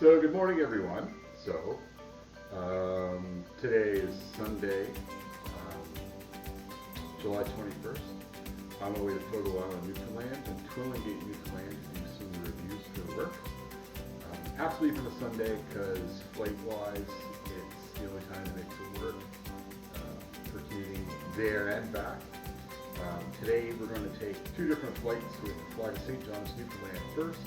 So good morning, everyone. So today is Sunday, July 21st. On my way to Fogo Island, Newfoundland, and Twillingate, Newfoundland, to do some reviews for work. Have to leave on a Sunday because flight-wise, it's the only time it makes it work for commuting there and back. Today we're going to take two different flights. We have to fly to St. John's, Newfoundland first.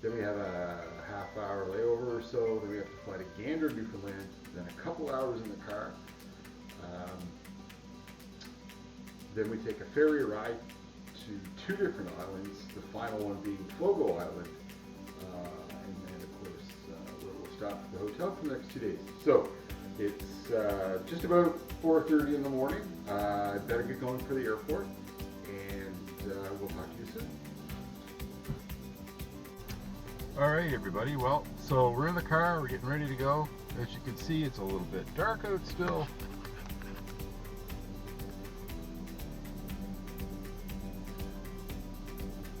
Then we have a half-hour layover or so. Then we have to fly to Gander, Newfoundland. Then a couple hours in the car. Then we take a ferry ride to two different islands. The final one being Fogo Island. And then, of course, we'll stop at the hotel for the next 2 days. So it's just about 4:30 in the morning. I better get going for the airport, and we'll talk to you soon. All right, everybody. Well, so we're in the car. We're getting ready to go. As you can see, it's a little bit dark out still.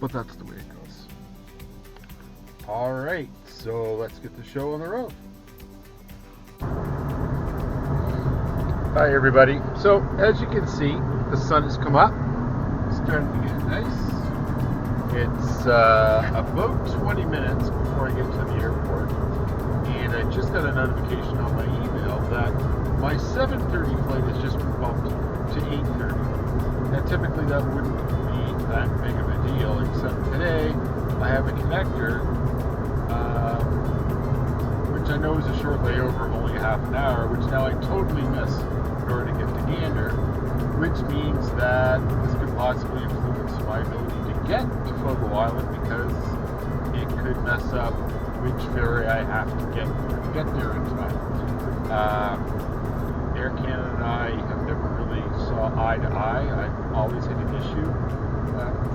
But that's the way it goes. All right, so let's get the show on the road. Hi, everybody. So as you can see, the sun has come up. It's starting to get nice. It's about 20 minutes before I get to the airport, and I just got a notification on my email that my 7:30 flight has just been bumped to 8:30. Now typically that wouldn't be that big of a deal, except today I have a connector, which I know is a short layover of only half an hour, which now I totally miss in order to get to Gander, which means that this could possibly influence my ability to get to Fogo Island, because it could mess up which ferry I have to get there in time. Air Canada and I have never really saw eye to eye. I've always had an issue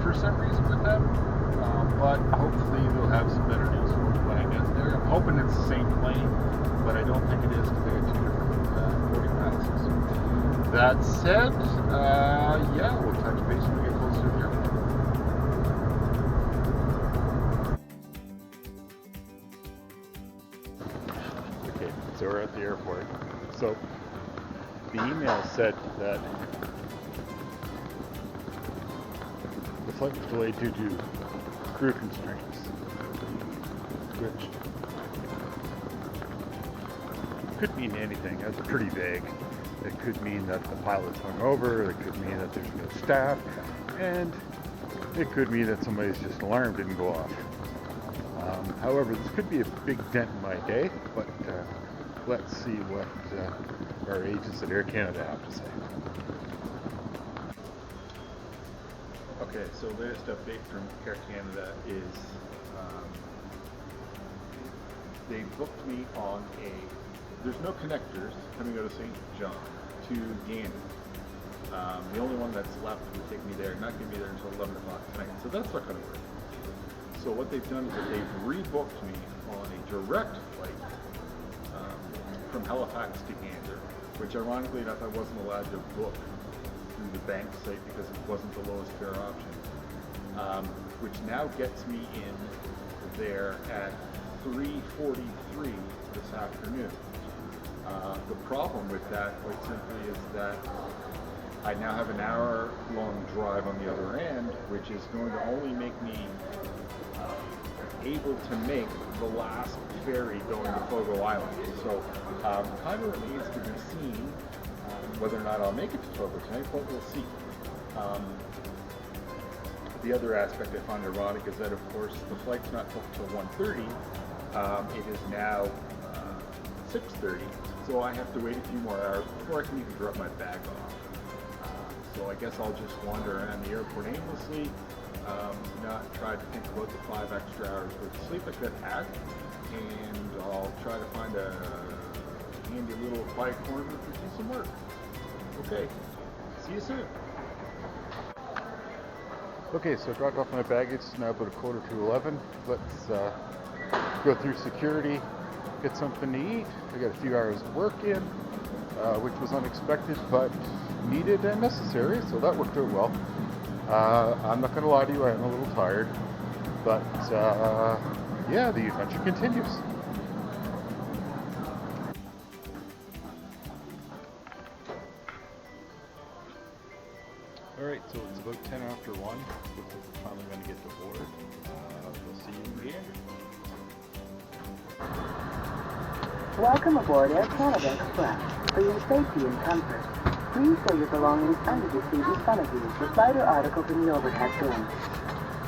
for some reason with them, but hopefully they'll have some better news for me when I get there. I'm hoping it's the same plane, but I don't think it is because they have two different boarding passes. That said, yeah, we'll touch base when we get closer to the airport. Okay, so we're at the airport. So the email said that the flight was delayed due to crew constraints, which could mean anything. That's pretty vague. It could mean that the pilot's hungover, it could mean that there's no staff, and it could mean that somebody's just alarm didn't go off. However, this could be a big dent in my day, but let's see what our agents at Air Canada have to say. Okay, so latest update from Air Canada is they booked me on there's no connectors coming out of St. John to Gander. The only one that's left would take me there, not get me there until 11 o'clock tonight, so that's not going to work. So what they've done is that they've rebooked me on a direct flight from Halifax to Gander, which ironically enough I wasn't allowed to book through the bank site because it wasn't the lowest fare option, which now gets me in there at 3:43 this afternoon. The problem with that, quite simply, is that I now have an hour-long drive on the other end, which is going to only make me able to make the last ferry going to Fogo Island. So kind of remains to be seen whether or not I'll make it to Fogo tonight, but we'll see. The other aspect I find ironic is that, of course, the flight's not booked till 1:30. It is now 6:30, so I have to wait a few more hours before I can even drop my bag off. So I guess I'll just wander around the airport aimlessly, not try to think about the 5 extra hours worth of sleep I could have had, and I'll try to find a handy little quiet corner to do some work. Okay, see you soon. Okay, so I dropped off my baggage. It's now about 11:15. Let's go through security, get something to eat. I got a few hours of work in, which was unexpected but needed and necessary, so that worked out well. I'm not going to lie to you, I am a little tired, but yeah, the adventure continues. Alright, so it's about 10 after 1. Looks like we're finally going to get to board. We'll see you in Gander. Welcome aboard Air Canada Express. For your safety and comfort, please store your belongings under the seat in front of you, with lighter articles in the overhead bin.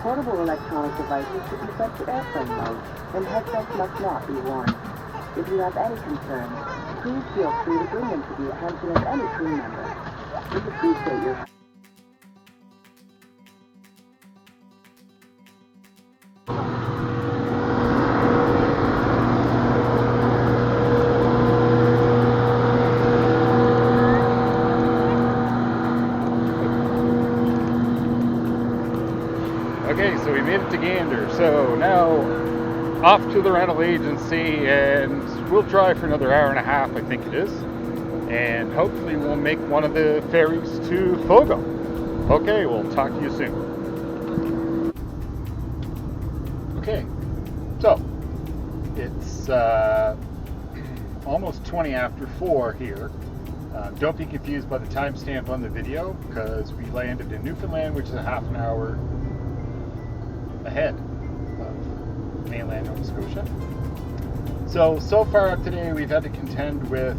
Portable electronic devices should be set to airplane mode, and headsets must not be worn. If you have any concerns, please feel free to bring them to the attention of any crew member. We appreciate your Okay, so we made it to Gander. So now off to the rental agency, and we'll drive for another hour and a half, I think it is. And hopefully we'll make one of the ferries to Fogo. Okay, we'll talk to you soon. Okay, so it's almost 20 after 4 here. Don't be confused by the timestamp on the video, because we landed in Newfoundland, which is a half an hour ahead of mainland Nova Scotia. So far up today, we've had to contend with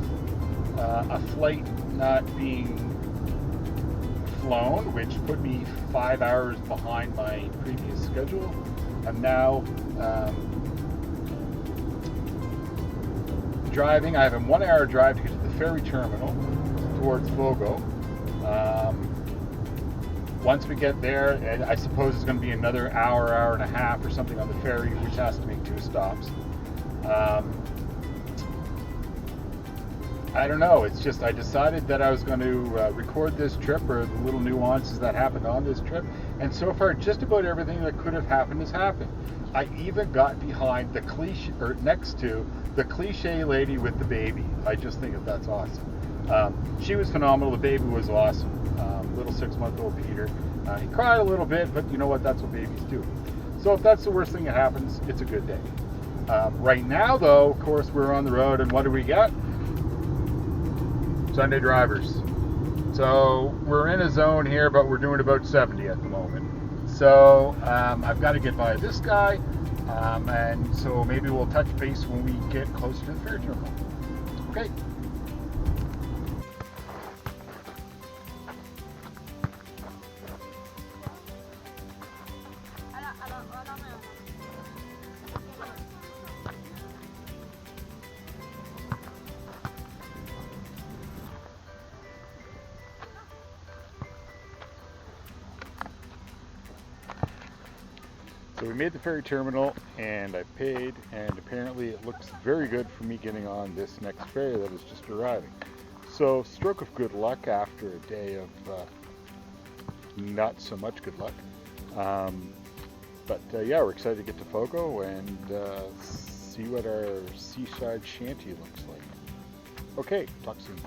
a flight not being flown, which put me 5 hours behind my previous schedule. I'm now driving. I have a 1 hour drive to get to the ferry terminal towards Fogo. Once we get there, I suppose it's going to be another hour, hour and a half or something on the ferry, which has to make 2 stops. I don't know. It's just I decided that I was going to record this trip, or the little nuances that happened on this trip. And so far, just about everything that could have happened has happened. I even got behind the cliche, or next to the cliche lady with the baby. I just think that's awesome. She was phenomenal. The baby was awesome. Little 6-month-old Peter. He cried a little bit, but you know what? That's what babies do. So if that's the worst thing that happens, it's a good day. Right now, though, of course, we're on the road, and what do we got? Sunday drivers. So we're in a zone here, but we're doing about 70 at the moment. So I've got to get by this guy, and so maybe we'll touch base when we get closer to the ferry terminal. Okay. So we made the ferry terminal, and I paid, and apparently it looks very good for me getting on this next ferry that is just arriving. So stroke of good luck after a day of not so much good luck. But yeah, we're excited to get to Fogo and see what our seaside shanty looks like. Okay, talk soon.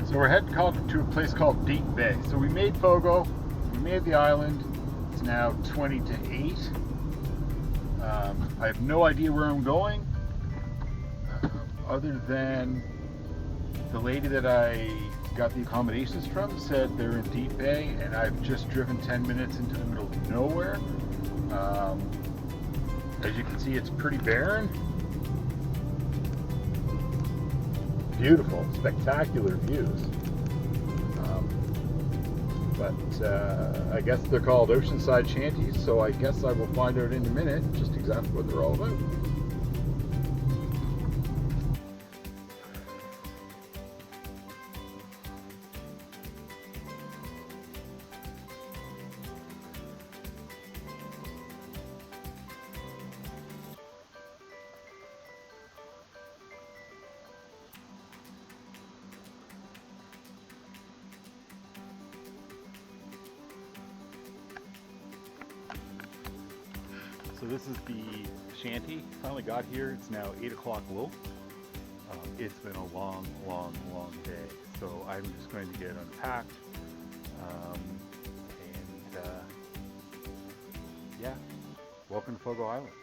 So we're heading to a place called Deep Bay. So we made Fogo, we made the island. It's now 20 to 8. I have no idea where I'm going, other than the lady that I got the accommodations from said they're in Deep Bay, and I've just driven 10 minutes into the middle of nowhere. As you can see, it's pretty barren. Beautiful, spectacular views. But I guess they're called oceanside shanties, so I guess I will find out in a minute just exactly what they're all about. So this is the shanty. Finally got here. It's now 8 o'clock low. It's been a long, long, long day. So I'm just going to get unpacked. And yeah, welcome to Fogo Island.